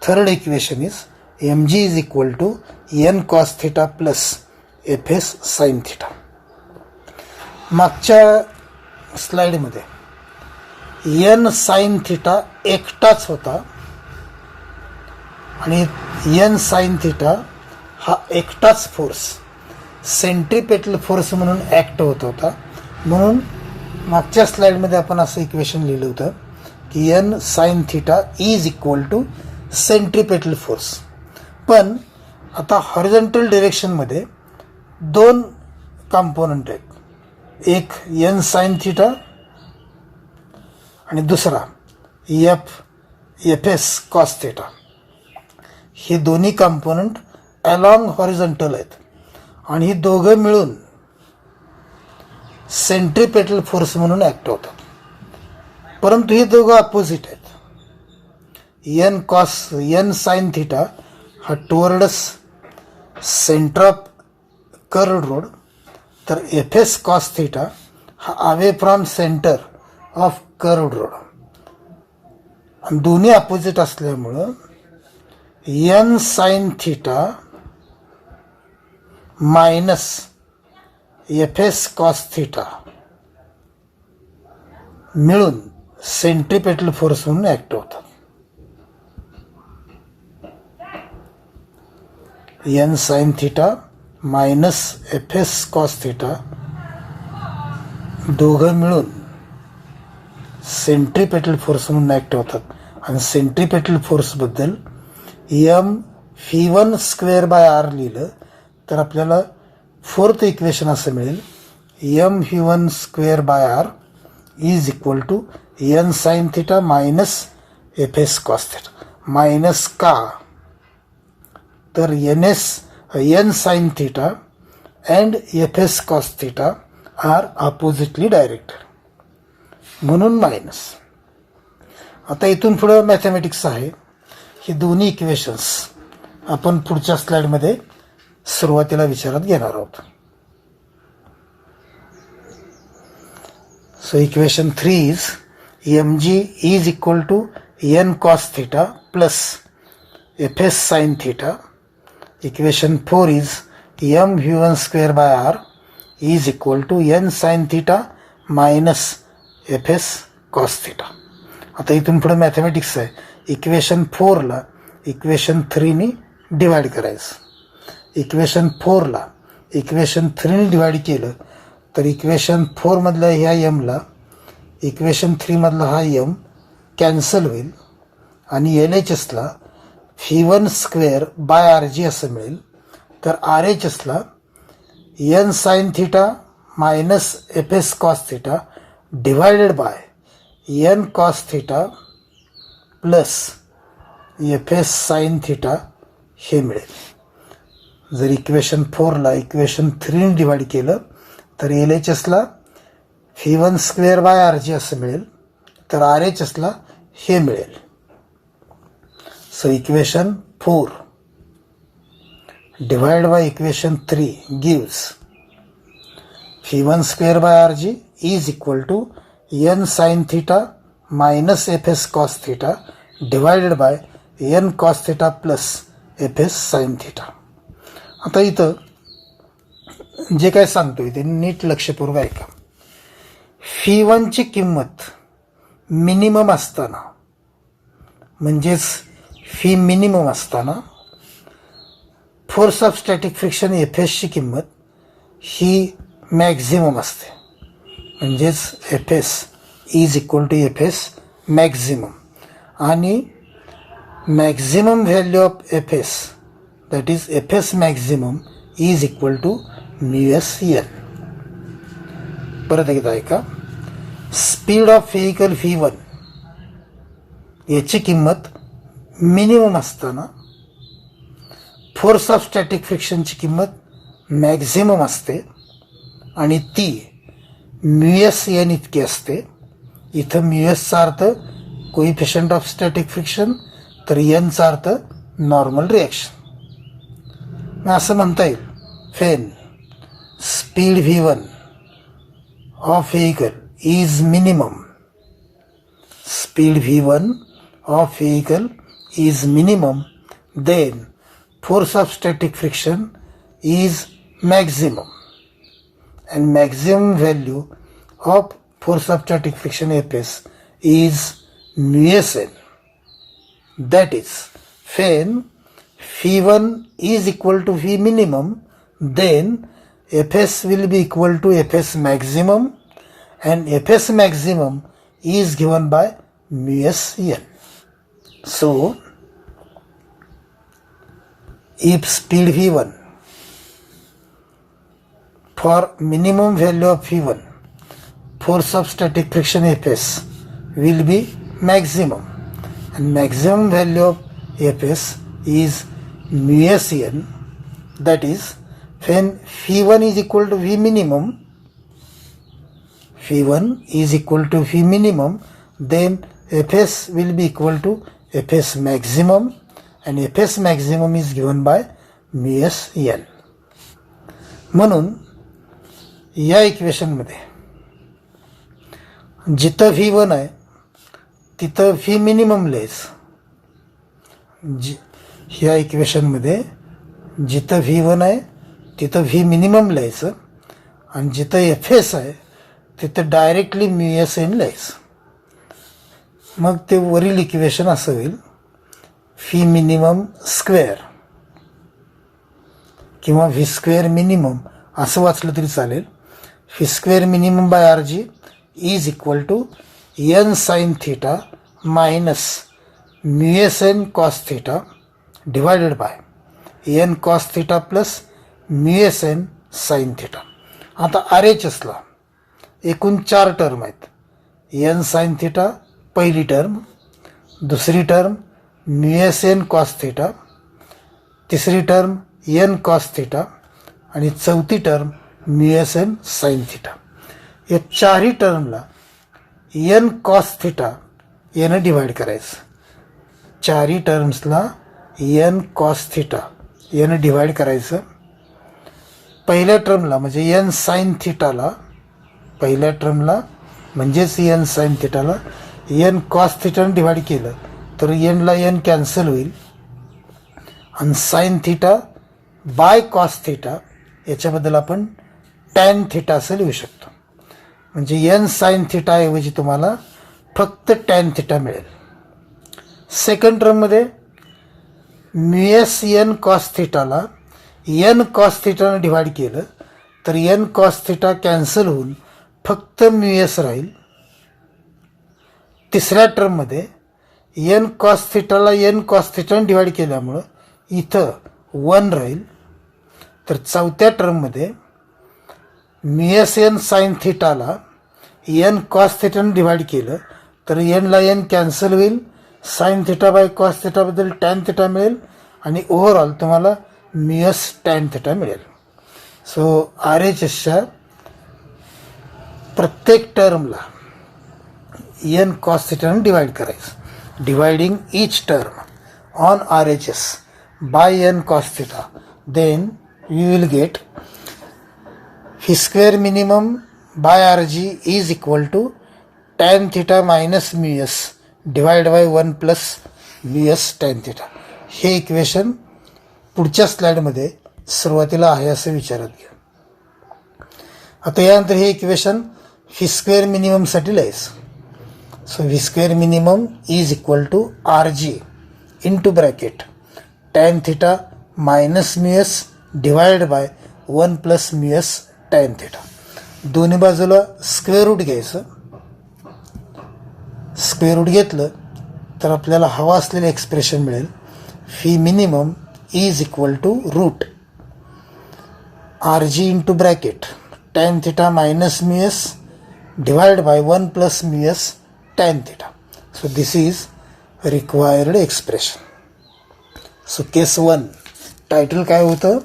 third equation is mg is equal to n cos theta plus fs sin theta. मागच्या स्लाइडमध्ये n sin theta एकटाच होता आणि n sin theta हा एकटाच force centripetal force म्हणून act होत होता. म्हणून मागच्या स्लाइडमध्ये आपण असं इक्वेशन लिहिलं होतं की n sin theta is equal to centripetal force. पण आता हॉरिझॉन्टल डिरेक्शनमध्ये दोन कॉम्पोनंट आहेत, एक n sin theta आणि दुसरा एफ एस कॉस थिटा. हे दोन्ही कॉम्पोनंट अलॉंग हॉरिझॉन्टल आहेत आणि ही दोघं मिळून सेंट्रिपेटल फोर्स म्हणून ॲक्ट होतात. परंतु हे दोघं अपोजिट आहेत. एन साइन थिटा हा towards centre of curved road, तर एफ एस कॉस थिटा हा away from centre of curved road. आणि दोन्ही अपोजिट असल्यामुळं N sine theta minus F S cos theta मिळून सेंट्रिपेटल फोर्स म्हणून ॲक्ट होतात. N sine theta minus F S cos theta दोघं मिळून सेंट्रिपेटल फोर्स म्हणून ॲक्ट होतात. आणि सेंट्रिपेटल फोर्सबद्दल M V one square by R लिहिलं तर आपल्याला फोर्थ इक्वेशन असं मिळेल, m V one square by R is equal to N sine theta minus F S cos theta. Minus का, तर n sine theta and F S cos theta are oppositely directed, म्हणून minus. आता इथून पुढं mathematics आहे. ही दोन्ही equations आपण पुढच्या स्लाइडमध्ये सुरुवातीला विचारात घेणार आहोत. So equation 3 is M G is equal to N cos theta plus F S sine theta equation 4 is M V one square by R is equal to N sine theta minus F S cos theta. आता इथून पुढे mathematics आहे. Equation 4ला equation 3नी divide करायचं. Equation 4ला equation 3नी divide केलं तर इक्वेशन 4मधल्या ह्या यमला इक्वेशन 3मधला हा यम कॅन्सल होईल आणि एल एच एसला V one square by R G असं मिळेल. तर आर एच एसला N sine theta minus F S cos theta divided by N cos theta plus F S sine theta हे मिळेल. जर इक्वेशन 4ला इक्वेशन 3ने डिवाईड केलं तर एल एच एसला V one square by R G असं मिळेल. तर आर एच एसला हे मिळेल. So equation 4 divide by equation 3 gives V one square by R G is equal to N sine theta minus F S cos theta divided by N cos theta plus F S sine theta. आता इथं जे काय सांगतोय ते नीट लक्षपूर्वक ऐका. Fee वनची किंमत मिनिमम असताना म्हणजेच फी मिनिमम असताना force of static friction F एसची किंमत ही मॅक्झिमम असते. म्हणजेच F S is equal to F S maximum आणि maximum value of F S that is F S maximum is equal to mu S N. परत एकदा ऐका. Speed of vehicle V one याची किंमत मिनिमम असताना force of static फ्रिक्शनची किंमत maximum असते आणि ती म्यू एस एन इतकी असते. इथं म्यू एसचा अर्थ कोइफिशियंट ऑफ स्टॅटिक फ्रिक्शन तर एनचा अर्थ नॉर्मल रिॲक्शन. असं म्हणता येईल when speed V one of vehicle is minimum. Speed V one of vehicle is minimum, then force of static friction is maximum, and maximum value of force of static friction Fs is mu Sn. That is, when Phi1 is equal to V minimum, then Fs will be equal to Fs maximum, and Fs maximum is given by mu Sn. So, if speed V1 for minimum value of V1, force of static friction Fs will be maximum, and maximum value of Fs is mu Sn. That is, when V1 is equal to V minimum, V1 is equal to V minimum, then Fs will be equal to Fs maximum, and Fs maximum is given by mu Sn. म्हणून या इक्वेशनमध्ये जिथं V1 आहे तिथं V minimum लिहायचं. ह्या इक्वेशनमध्ये जिथं V1 आहे तिथं V मिनिमम लिहायचं आणि जिथं Fs आहे तिथं डायरेक्टली mu Sn लिहायचं. मग ते वरील इक्वेशन असं होईल फी मिनिमम स्क्वेअर किंवा व्ही स्क्वेअर मिनिमम असं वाचलं तरी चालेल. V square minimum by R G is equal to N sine theta minus mu S N cos theta divided by N cos theta plus mu S N sine theta. आता R H एसला एकूण 4 term आहेत. N sine theta पहिली term, दुसरी term mu S N cos theta, तिसरी term N cos theta आणि चौथी term mu S N sine theta. या 4ही टर्मला एन कॉस थिटा यानं डिवाईड करायचं. 4ही टर्म्सला एन कॉस थिटा यानं डिवाईड करायचं. पहिल्या टर्मला म्हणजे एन साइन थिटाला, पहिल्या टर्मला म्हणजेच एन साइन थिटाला एन कॉस थिटानं डिवाईड केलं तर एनला एन कॅन्सल होईल आणि sine theta by cos theta, याच्याबद्दल आपण टॅन थिटा असं लिहू शकतो. म्हणजे एन साइन थिटा ऐवजी तुम्हाला फक्त टॅन थिटा मिळेल. सेकंड टर्ममध्ये म्यूएस एन कॉस थिटाला एन कॉस थिटानं डिवाइड केलं तर एन कॉस थिटा कॅन्सल होऊन फक्त म्यूएस राहील. तिसऱ्या टर्ममध्ये एन कॉस थिटाला एन कॉस थिटानं डिवाइड केल्यामुळं इथं 1 राहील. तर चौथ्या टर्ममध्ये म्यूएस एन साइन थिटाला एन कॉस थिटानं डिवाइड केलं तर एनला एन कॅन्सल होईल. साइन थिटा बाय कॉस थिटाबद्दल टॅन थिटा मिळेल आणि ओव्हरऑल तुम्हाला म्यूएस टॅन थिटा मिळेल. सो RHSच्या प्रत्येक टर्मला एन कॉस थिटानं डिवाइड करायचं. Dividing each term on RHS by n cos theta, then you will get phi square minimum by RG is equal to tan theta minus mu s divided by 1 plus mu s tan theta. हे equation पुढच्या स्लाइडमध्ये सुरुवातीला आहे असं विचारात घ्या. आता यानंतर हे इक्वेशन फी स्क्वेअर मिनिममसाठी लिहायचं. So V square minimum is equal to RG into bracket tan theta minus mu S divide by 1 plus mu S tan theta. दोन्ही बाजूला स्क्वेअर रूट घ्यायचं. स्क्वेअर रूट घेतलं तर आपल्याला हवा असलेलं एक्सप्रेशन मिळेल. Phi minimum is equal to root RG into bracket tan theta minus mu S divide by 1 plus mu S tan theta. So this is required expression. So case 1 title काय होतं?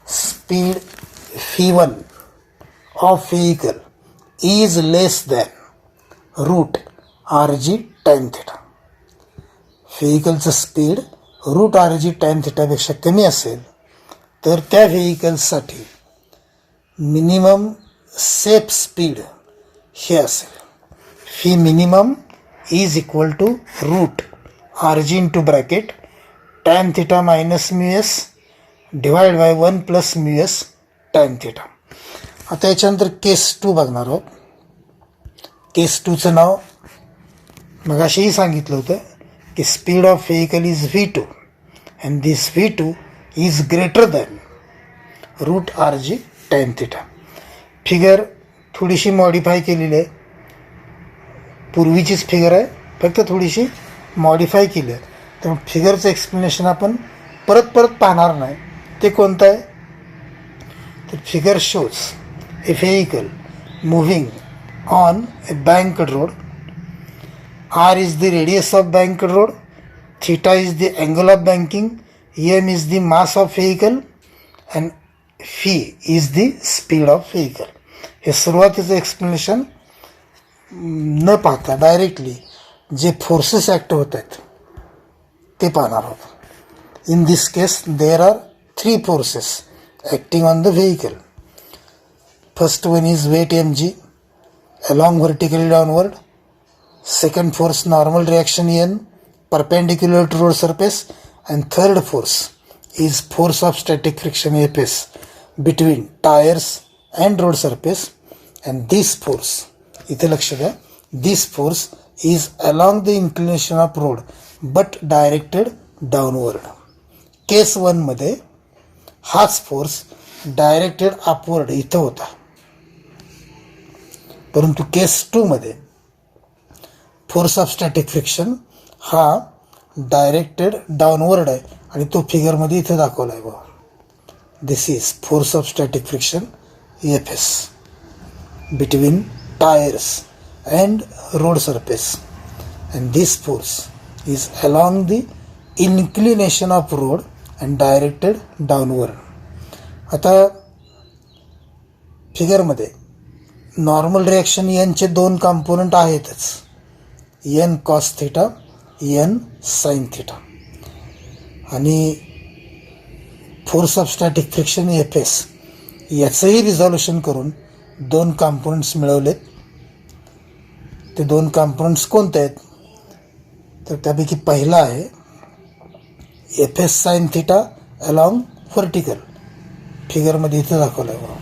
Speed Phi1 of vehicle is less than root RG tan theta. व्हेइकलचं speed root RG tan थिटापेक्षा कमी असेल तर त्या व्हेइकल्ससाठी minimum safe speed हे असेल. Phi minimum is equal to root RG into bracket tan theta minus mu S divide by 1 plus mu S tan theta. आता याच्यानंतर केस 2 बघणार आहोत. केस 2चं नाव मगाशीही सांगितलं होतं की speed of vehicle is V2 and this V2 is greater than root RG tan theta. Figure थोडीशी modify केलेली आहे. पूर्वीचीच फिगर आहे, फक्त थोडीशी मॉडिफाय केली आहे. तर फिगरचं एक्सप्लेनेशन आपण परत पाहणार नाही. ते कोणतं आहे? तर figure shows a vehicle moving on a banked road. R is the radius of banked road, theta is the angle of banking, m is the mass of vehicle and phi is the speed of vehicle. हे सुरुवातीचं explanation न पाहता directly जे forces act होत आहेत ते पाहणार आहोत. In this case there are 3 forces acting on the vehicle. First one is weight mg along vertically downward. Second force normal reaction N perpendicular to road surface, and third force is force of static friction Fs between tires and road surface. And this force, इथे लक्ष द्या, this force is along the inclination of road but directed downward. केस 1 मध्ये हाच force directed upward इथं होता, परंतु case 2 मध्ये force of static friction हा डायरेक्टेड डाऊनवर्ड आहे आणि तो फिगरमध्ये इथे दाखवला आहे बघा. This is force of static friction Fs between tyres and road surface and this force is along the inclination of road and directed downward. आता फिगरमध्ये नॉर्मल रिॲक्शन एनचे 2 कॉम्पोनंट आहेतच, N cos theta, N sine theta. आणि force of static friction Fs याचंही resolution करून 2 components मिळवलेत. ते 2 components कोणते आहेत? तर त्यापैकी पहिला आहे Fs sine theta along vertical. फिगरमध्ये इथं दाखवलं आहे बघा.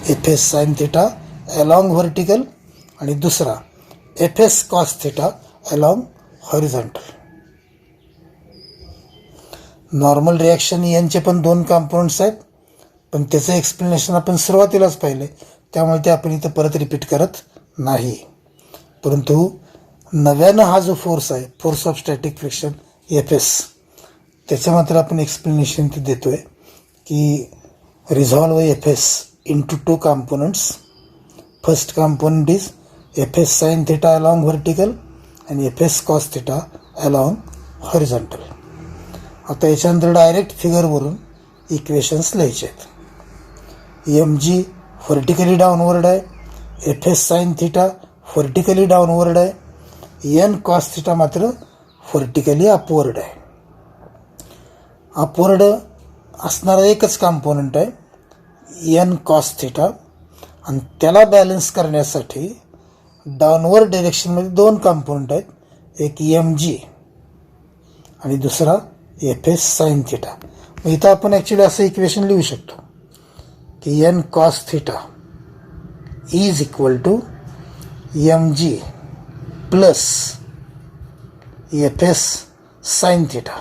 F S sine theta along vertical आणि दुसरा F S cos theta along horizontal. Normal reaction यांचे पण 2 कॉम्पोनंट्स आहेत, पण त्याचं एक्सप्लेनेशन आपण सुरुवातीलाच पाहिले, त्यामुळे ते आपण इथं परत रिपीट करत नाही. परंतु नव्यानं हा जो फोर्स आहे, force of static friction F S, त्याचं मात्र आपण एक्सप्लेनेशन ते देतो आहे की resolve F S into 2 components. First component is Fs sin theta along vertical and Fs cos theta along horizontal. आता याच्यानंतर डायरेक्ट फिगरवरून इक्वेशन्स लिहायचे आहेत. mg व्हर्टिकली डाऊनवर्ड आहे, Fs sin theta vertically downward आहे, n cos theta मात्र vertically upward आहे. Upward असणारा एकच कॉम्पोनंट आहे एन कॉस थिटा, आणि त्याला बॅलन्स करण्यासाठी डाऊनवर्ड डायरेक्शनमध्ये 2 कॉम्पोनंट आहेत, एक एम जी आणि दुसरा एफ एस साईन थिटा. मग इथं आपण ॲक्च्युली असं इक्वेशन लिहू शकतो की N cos theta is equal to M G plus F S sine theta.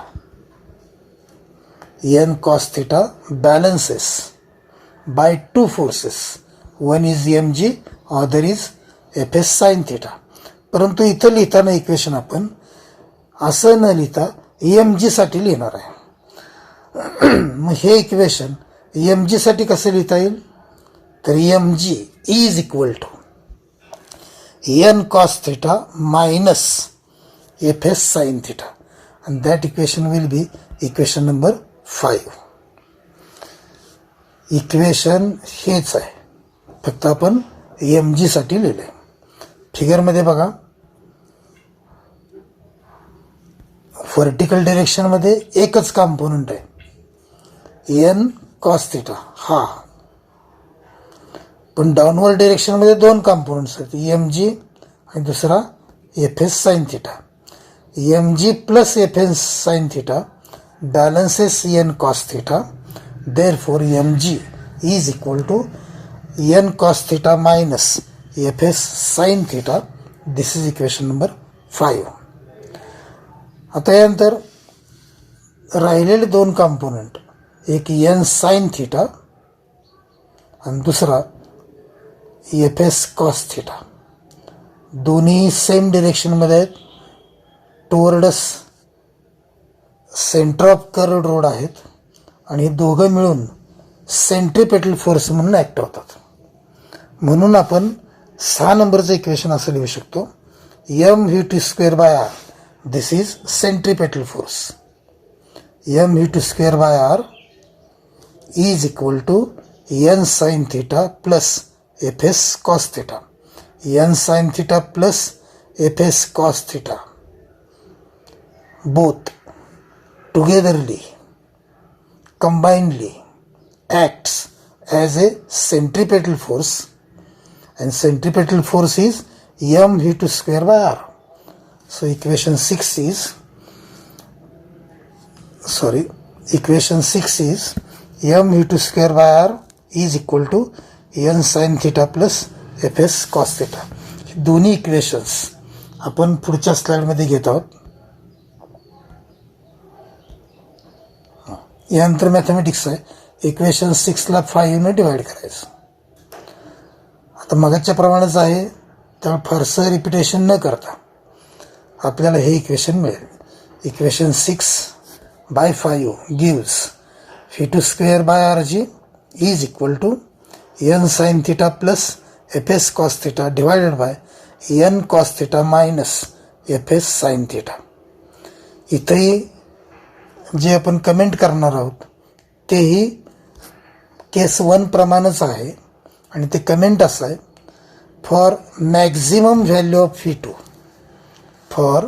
N cos theta balances by 2 forces, one is mg, other is fs sin theta. परंतु इथं लिहिताना इक्वेशन आपण असं न लिहिता mg साठी लिहिणार आहे. मग हे इक्वेशन mg साठी कसं लिहिता येईल, तर mg is equal to n cos theta minus fs sin theta, and that equation will be equation number 5. Equation हेच आहे, फक्त आपण एम जी साठी लिहिले. फिगरमध्ये बघा, व्हर्टिकल डायरेक्शनमध्ये एकच कॉम्पोनंट आहे एन कॉस थिटा हा, पण डाऊनवर्ड डायरेक्शनमध्ये 2 कॉम्पोनंट्स आहेत, एम जी आणि दुसरा F S sine theta. M G plus F S sine theta balances N cos theta. Therefore, mg is equal to n cos theta minus fs sin theta. This is equation number 5. आता यानंतर राहिलेले 2 component, एक n sin theta आणि दुसरा fs cos theta. दोन्ही same डिरेक्शनमध्ये आहेत, towards centre of curved road आहेत, आणि हे दोघं मिळून सेंट्रिपेटल फोर्स म्हणून ॲक्ट होतात. म्हणून आपण 6 नंबरचं इक्वेशन असं लिहू शकतो, M V T square by R, this is centripetal force. M V T square by R is equal to N sine theta plus F S cos theta. N sine theta plus F S cos theta both togetherly combinedly acts as a centripetal force, and centripetal force is m v2 square by r. So equation 6 is m v2 square by r is equal to n sin theta plus fs cos theta. दोन्ही equations आपण पुढच्या स्लाइडमध्ये घेत आहोत. यानंतर mathematics आहे. Equation 6ला 5ने divide करायचं. आता मगाच्या प्रमाणेच आहे, तर फारसं रिपिटेशन न करता आपल्याला हे इक्वेशन मिळेल. Equation 6/5 gives v2 square by R G is equal to n sine theta plus F S cos theta divided by n cos theta minus F S sine theta. इथंही जे आपण कमेंट करणार आहोत तेही केस 1 प्रमाणेच आहे, आणि ते कमेंट असं आहे, for maximum value of V2, for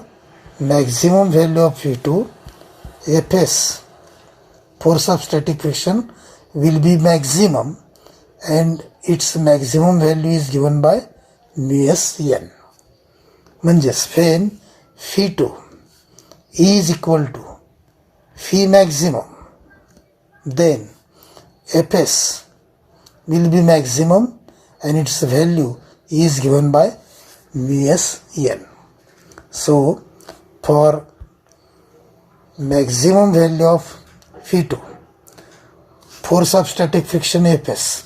maximum value of V2 F S force of static friction will be maximum and its maximum value is given by μs(n). म्हणजेच when V2 is equal to phi maximum then Fs will be maximum and its value is given by mu s n. So for maximum value of Phi2, force of static friction Fs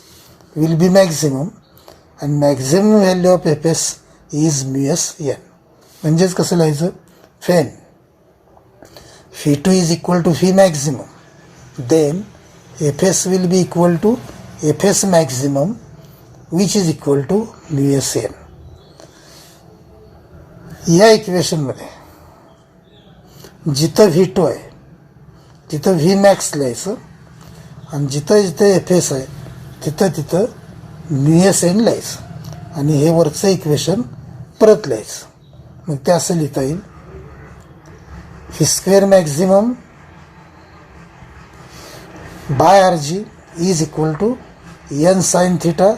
will be maximum and maximum value of Fs is mu s n. म्हणजेच कसं लिहायचं, when Phi2 is equal to Phi maximum, then Fs will be equal to Fs maximum, which is equal to mu s n. या इक्वेशनमध्ये जिथं V2 आहे तिथं V max लिहायचं आणि जिथं जिथं Fs आहे तिथं तिथं mu s n लिहायचं आणि हे वरचं इक्वेशन परत लिहायचं. मग ते असं लिहिता येईल, Phi square maximum by Rg is equal to n sin theta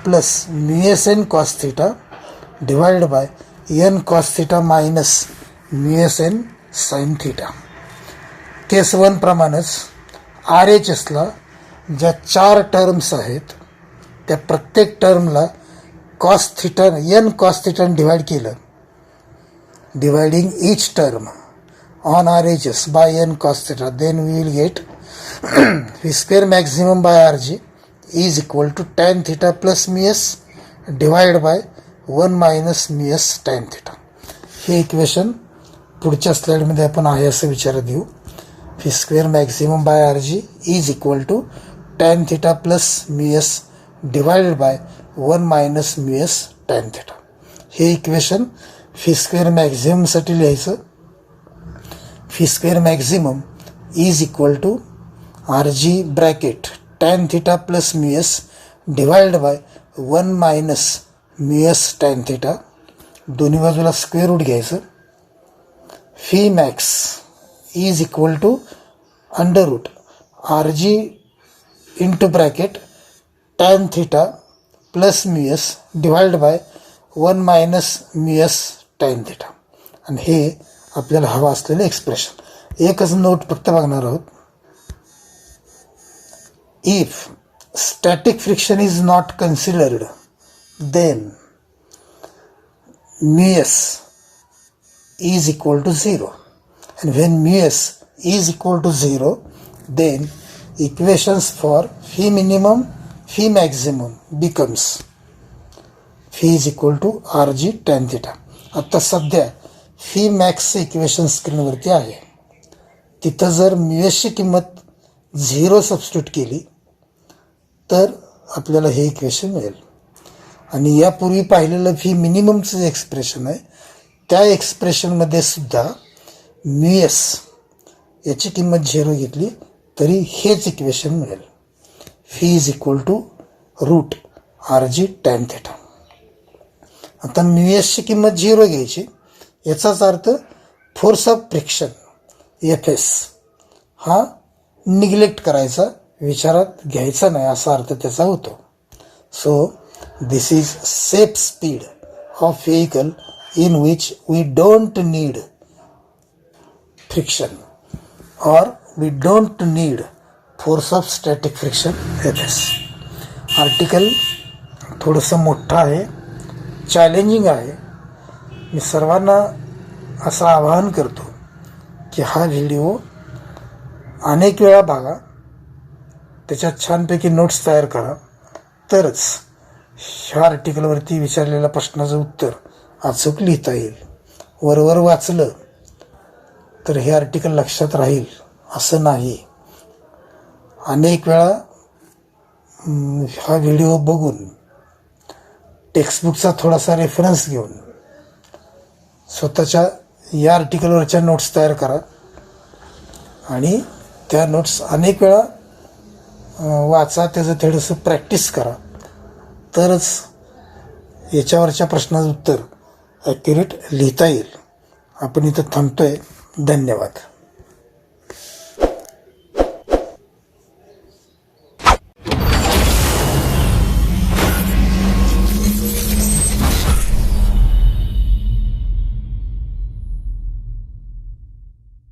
plus mu s n cos theta divided by n cos theta minus mu s n sin theta. केस 1 प्रमाणेच RHSला ज्या 4 टर्म्स आहेत त्या प्रत्येक टर्मला cos theta n cos theta divide केलं, dividing each term on RHS by n cos theta, then we will get Phi square maximum by Rg is equal to tan theta plus mu s divided by 1 minus mu s tan theta. हे equation पुढच्या स्लाइडमध्ये आपण आहे असं विचारात घेऊ. Phi square maximum by Rg is equal to tan theta plus mu s divided by 1 minus mu s tan theta. हे equation Phi square maximum साठी लिहायचं. Phi square maximum is equal to Rg bracket tan theta plus mu s divided by 1 minus mu s tan theta. दोन्ही बाजूला square root घ्यायचं. Phi max is equal to under root Rg into bracket tan theta plus mu s divided by 1 minus mu s tan theta. आणि हे आपल्याला हवं असलेलं expression. एकच note फक्त बघणार आहोत. If static friction is not considered, then mu s is equal to 0. And when mu s is equal to 0, then equations for Phi minimum, Phi maximum becomes Phi is equal to Rg tan theta. आता सध्या Phi max equation स्क्रीनवरती आहे. तिथं जर mu s ची किंमत 0 substitute केली तर आपल्याला हे इक्वेशन मिळेल. आणि यापूर्वी पाहिलेलं Phi मिनिममचं जे एक्सप्रेशन आहे त्या एक्सप्रेशनमध्ये सुद्धा mu s याची किंमत 0 घेतली तरी हेच इक्वेशन मिळेल. Phi is equal to root Rg tan theta. आता mu s ची किंमत 0 घ्यायची, याचाच अर्थ फोर्स ऑफ फ्रिक्शन Fs हा निग्लेक्ट करायचा, विचारात घ्यायचा नाही असा अर्थ त्याचा होतो. So this is safe speed of vehicle in which we don't need friction और we don't need force of static friction Fs. Article थोडंसं मोठं आहे, चॅलेंजिंग आहे. मी सर्वांना असं आवाहन करतो की हा व्हिडिओ अनेक वेळा बघा, त्याच्यात छानपैकी नोट्स तयार करा, तरच ह्या आर्टिकलवरती विचारलेल्या प्रश्नाचं उत्तर अचूक लिहिता येईल. वरवर वाचलं तर हे आर्टिकल लक्षात राहील असं नाही. अनेक वेळा हा व्हिडिओ बघून टेक्स्टबुकचा थोडासा रेफरन्स घेऊन स्वतःच्या या आर्टिकलवरच्या नोट्स तयार करा आणि त्या नोट्स अनेक वेळा वाचा, त्याचं थोडंसं प्रॅक्टिस करा, तरच याच्यावरच्या प्रश्नाचं उत्तर ॲक्युरेट लिहिता येईल. आपण इथं थांबतोय. धन्यवाद.